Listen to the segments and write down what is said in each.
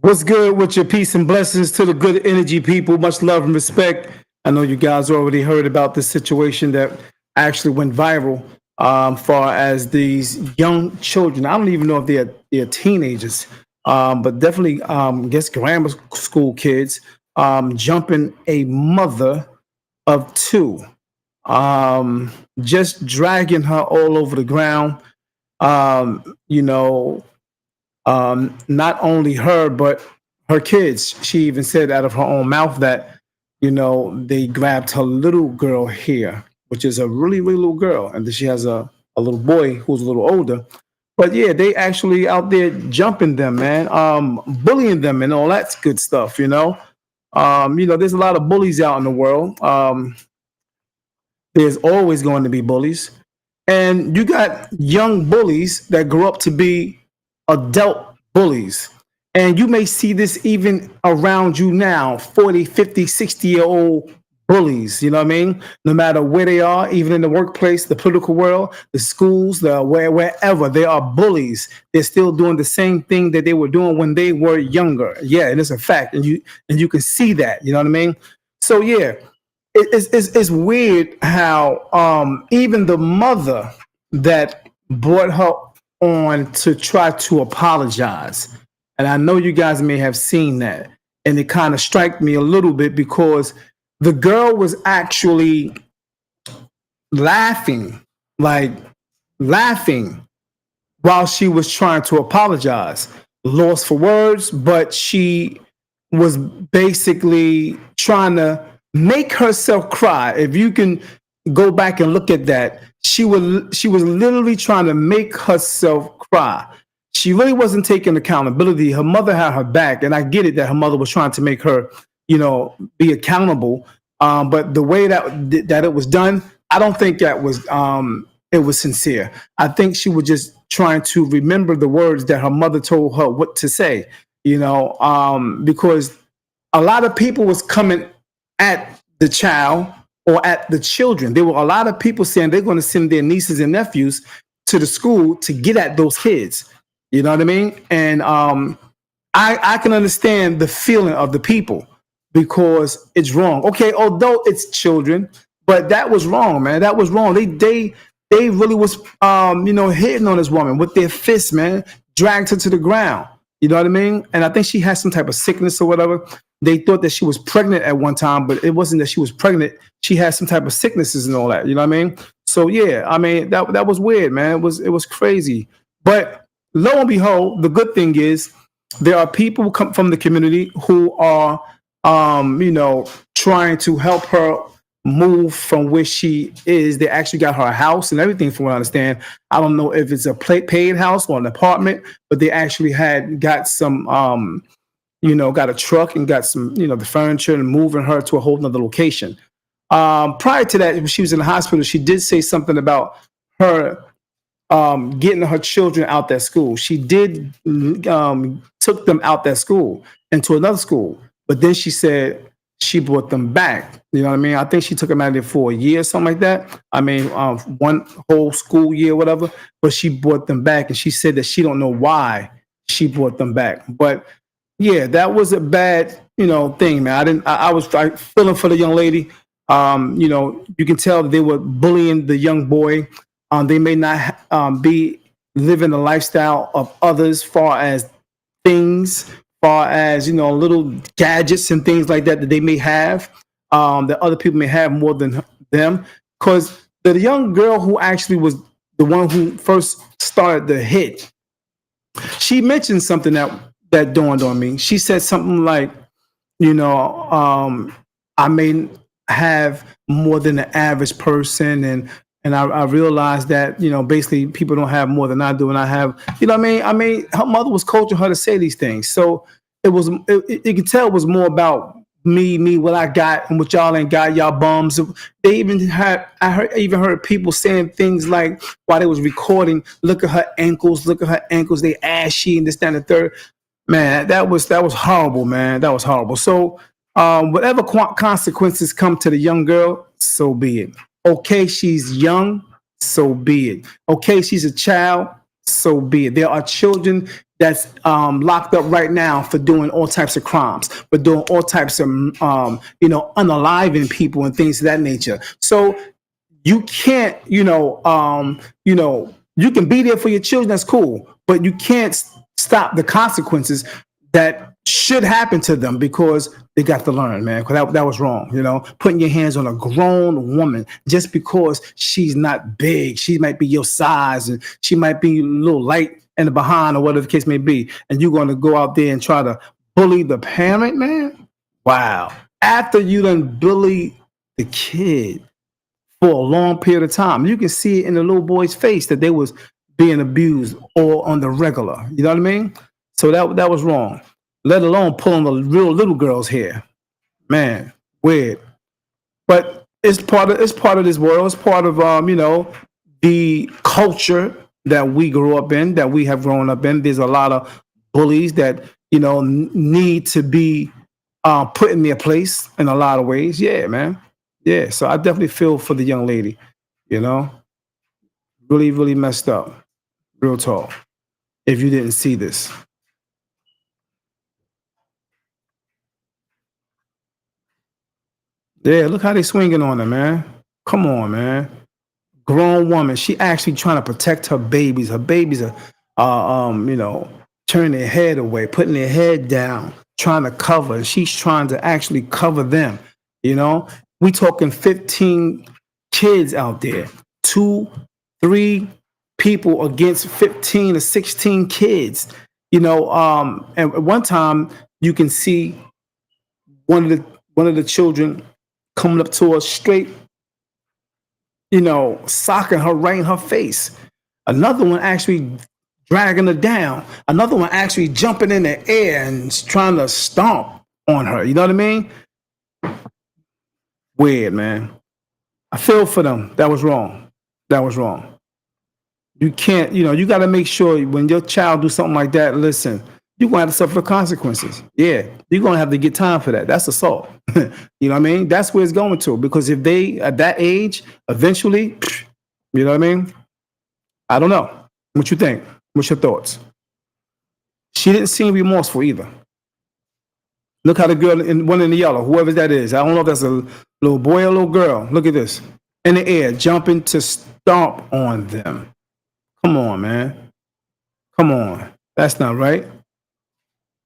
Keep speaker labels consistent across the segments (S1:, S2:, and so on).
S1: What's good with your peace and blessings to the good energy people? Much love and respect. I know you guys already heard about this situation that actually went viral. Far as these young children, I don't even know if they're teenagers, but definitely, guess grammar school kids jumping a mother of two, just dragging her all over the ground. You know, not only her but her kids. She even said out of her own mouth that they grabbed her little girl here, which is a really really little girl, and then she has a little boy who's a little older. But yeah, they actually out there jumping them, man, bullying them and all that good stuff. There's a lot of bullies out in the world. There's always going to be bullies, and you got young bullies that grow up to be adult bullies. And you may see this even around you now, 40, 50, 60-year-old bullies, you know what I mean? No matter where they are, even in the workplace, the political world, the schools, wherever, they are bullies. They're still doing the same thing that they were doing when they were younger. Yeah, and it's a fact. And you can see that, you know what I mean? So yeah, it's weird how even the mother that brought her on to try to apologize, and I know you guys may have seen that, and it kind of struck me a little bit because the girl was actually laughing, like laughing while she was trying to apologize. Lost for words, but she was basically trying to make herself cry. If you can go back and look at that, she was literally trying to make herself cry. She really wasn't taking accountability. Her mother had her back, and I get it that her mother was trying to make her, be accountable. But the way that it was done, I don't think that was it was sincere. I think she was just trying to remember the words that her mother told her what to say. Because a lot of people was coming at the child or at the children. There were a lot of people saying they're going to send their nieces and nephews to the school to get at those kids. You know what I mean? And I can understand the feeling of the people because it's wrong. Okay, although it's children, but that was wrong, man. That was wrong. They really was hitting on this woman with their fists, man, dragged her to the ground. You know what I mean? And I think she had some type of sickness or whatever. They thought that she was pregnant at one time, but it wasn't that she was pregnant. She had some type of sicknesses and all that. You know what I mean? So yeah, I mean that was weird, man. It was crazy. But lo and behold, the good thing is there are people come from the community who are, trying to help her move from where she is. They actually got her a house and everything, from what I understand. I don't know if it's a paid house or an apartment, but they actually got some, got a truck and got some, the furniture and moving her to a whole nother location. Prior to that, when she was in the hospital, she did say something about her getting her children out that school. She did took them out that school into another school, but then she said she brought them back. You know what I mean? I think she took them out of there for a year, something like that. I mean, one whole school year, whatever. But she brought them back, and she said that she don't know why she brought them back. But yeah, that was a bad, thing, man. I was feeling for the young lady. You can tell that they were bullying the young boy. They may not be living the lifestyle of others, far as things, far as little gadgets and things like that they may have, that other people may have more than them. Because the young girl who actually was the one who first started the hit, she mentioned something that dawned on me. She said something like, I may have more than the average person, and I realized that, basically people don't have more than I do. And I have, what I mean? I mean, her mother was coaching her to say these things. So you could tell it was more about me, what I got and what y'all ain't got, y'all bums. They even had, I even heard people saying things like while they was recording, look at her ankles, they ashy and this, that, and the third. Man, that was horrible, man. That was horrible. So whatever consequences come to the young girl, so be it. Okay, she's young, so be it. Okay, she's a child, so be it. There are children that's locked up right now for doing all types of crimes, for doing all types of unaliving people and things of that nature. So you can't, you can be there for your children. That's cool, but you can't stop the consequences that should happen to them because they got to learn, man. Because that was wrong. Putting your hands on a grown woman just because she's not big, she might be your size, and she might be a little light in the behind or whatever the case may be, and you're going to go out there and try to bully the parent, man. Wow. After you done bully the kid for a long period of time. You can see it in the little boy's face that they was being abused all on the regular. You know what I mean? So that was wrong. Let alone pulling the real little girl's hair. Man, weird. But it's part of this world. It's part of the culture that we grew up in, that we have grown up in. There's a lot of bullies that need to be put in their place in a lot of ways. Yeah, man. Yeah. So I definitely feel for the young lady. You know, really, really messed up. Real talk. If you didn't see this, yeah. Look how they swinging on her, man. Come on, man. Grown woman. She actually trying to protect her babies. Her babies are, turning their head away, putting their head down, trying to cover. She's trying to actually cover them. We talking 15 kids out there, two, three people against 15 or 16 kids. And at one time you can see one of the children coming up to her straight, socking her right in her face. Another one actually dragging her down. Another one actually jumping in the air and trying to stomp on her. You know what I mean? Weird, man. I feel for them. That was wrong. That was wrong. You can't, you got to make sure when your child do something like that, listen, you're going to have to suffer the consequences. Yeah, you're going to have to get time for that. That's assault. You know what I mean? That's where it's going to. Because if they, at that age, eventually, you know what I mean? I don't know. What you think? What's your thoughts? She didn't seem remorseful either. Look how the girl, one in the yellow, whoever that is, I don't know if that's a little boy or a little girl. Look at this. In the air, jumping to stomp on them. Come on, man. Come on. That's not right.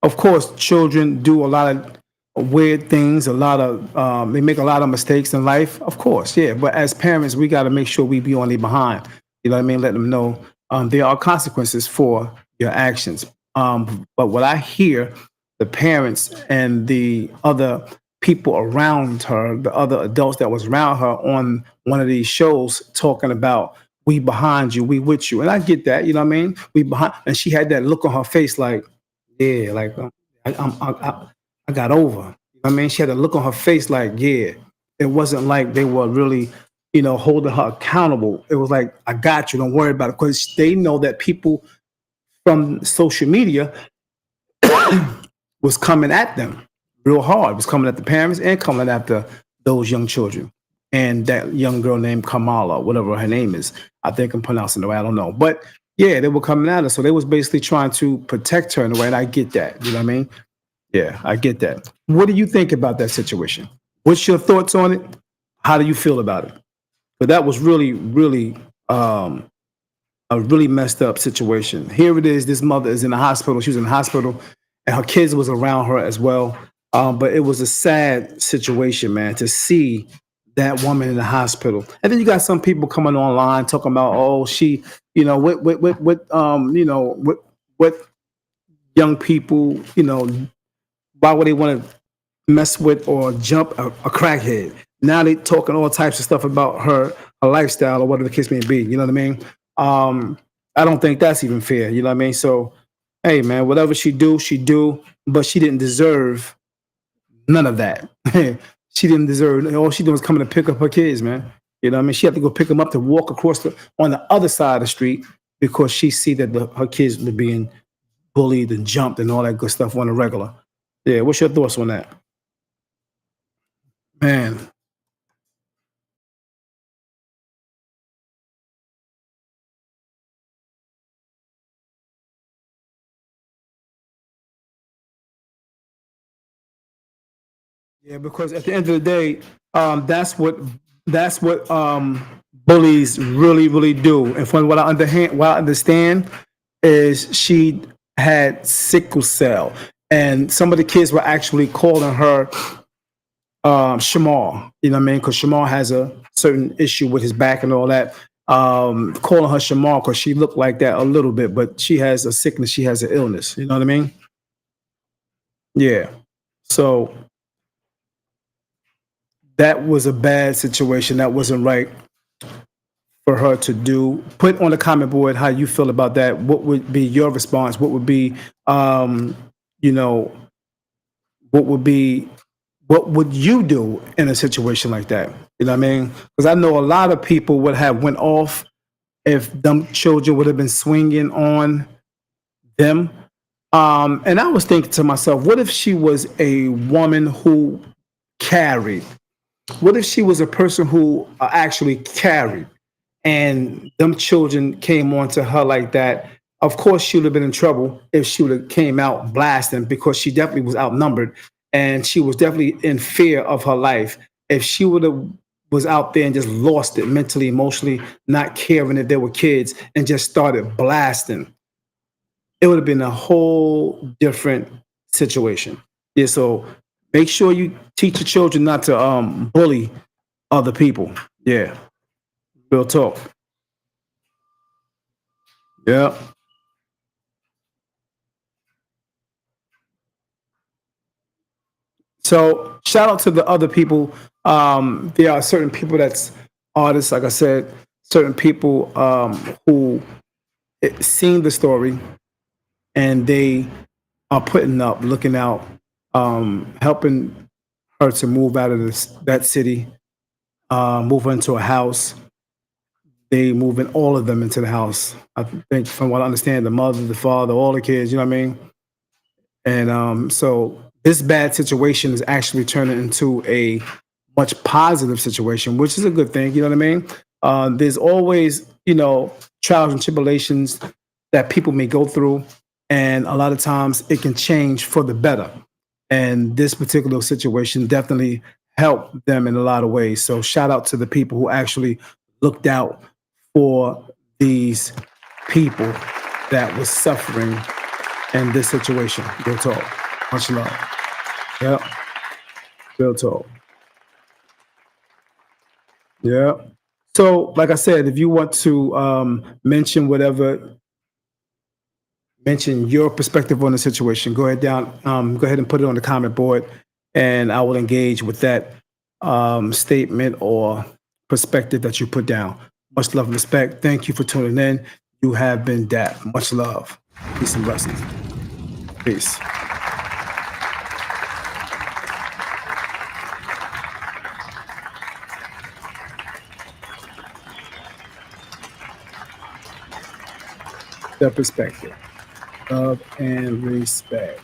S1: Of course, children do a lot of weird things, they make a lot of mistakes in life. Of course, yeah. But as parents, we got to make sure we be on their behind. You know what I mean? Let them know there are consequences for your actions. But what I hear, the parents and the other people around her, the other adults that was around her on one of these shows talking about, we behind you, we with you. And I get that, you know what I mean? We behind, and she had that look on her face like, yeah, like I got over. You know what I mean? She had a look on her face like, yeah. It wasn't like they were really, holding her accountable. It was like, I got you. Don't worry about it. Because they know that people from social media was coming at them real hard. It was coming at the parents and coming after those young children. And that young girl named Kamala, whatever her name is. I think I'm pronouncing it right. I don't know. But yeah, they were coming at her. So they was basically trying to protect her in a way. And I get that. You know what I mean? Yeah, I get that. What do you think about that situation? What's your thoughts on it? How do you feel about it? But that was really, really a really messed up situation. Here it is. This mother is in the hospital. She was in the hospital, and her kids was around her as well. But it was a sad situation, man, to see that woman in the hospital. And then you got some people coming online talking about, oh, she, what young people, why would they want to mess with or jump a crackhead? Now they talking all types of stuff about her lifestyle or whatever the case may be. You know what I mean? I don't think that's even fair. You know what I mean? So, hey, man, whatever she do, but she didn't deserve none of that. She didn't deserve. All she did was coming to pick up her kids, man. You know what I mean? She had to go pick them up to walk across on the other side of the street because she see that her kids were being bullied and jumped and all that good stuff on the regular. Yeah, what's your thoughts on that, man? Yeah, because at the end of the day, that's what bullies really do. And from what I understand, is she had sickle cell, and some of the kids were actually calling her Shamar. You know what I mean? Because Shamar has a certain issue with his back and all that. Calling her Shamar because she looked like that a little bit, but she has a sickness. She has an illness. You know what I mean? Yeah. So that was a bad situation. That wasn't right for her to do. Put on the comment board how you feel about that. What would be your response? What would be, you know, what would be, what would you do in a situation like that? You know what I mean? Because I know a lot of people would have went off if them children would have been swinging on them. And I was thinking to myself, what if she was a woman who carried? What if she was a person who actually carried? And them children came onto her like that, of course she would have been in trouble if she would have came out blasting because she definitely was outnumbered and she was definitely in fear of her life. If she would have was out there and just lost it mentally, emotionally, not caring if there were kids and just started blasting, it would have been a whole different situation. Yeah, so make sure you teach your children not to bully other people. Yeah, real talk. Yeah. So shout out to the other people. There are certain people that's artists, like I said, certain people who seen the story and they are putting up, looking out, helping her to move out of that city, move her into a house. They moving all of them into the house. I think, from what I understand, the mother, the father, all the kids. You know what I mean? And so this bad situation is actually turning into a much positive situation, which is a good thing. You know what I mean? There's always, trials and tribulations that people may go through, and a lot of times it can change for the better. And this particular situation definitely helped them in a lot of ways. So shout out to the people who actually looked out for these people that was suffering in this situation. Real talk. Much love. Yep. Real talk. Yeah. So, like I said, if you want to mention your perspective on the situation, go ahead and put it on the comment board, and I will engage with that statement or perspective that you put down. Much love and respect. Thank you for tuning in. You have been D.A.P. Much love. Peace and blessings. Peace. The perspective. Love and respect.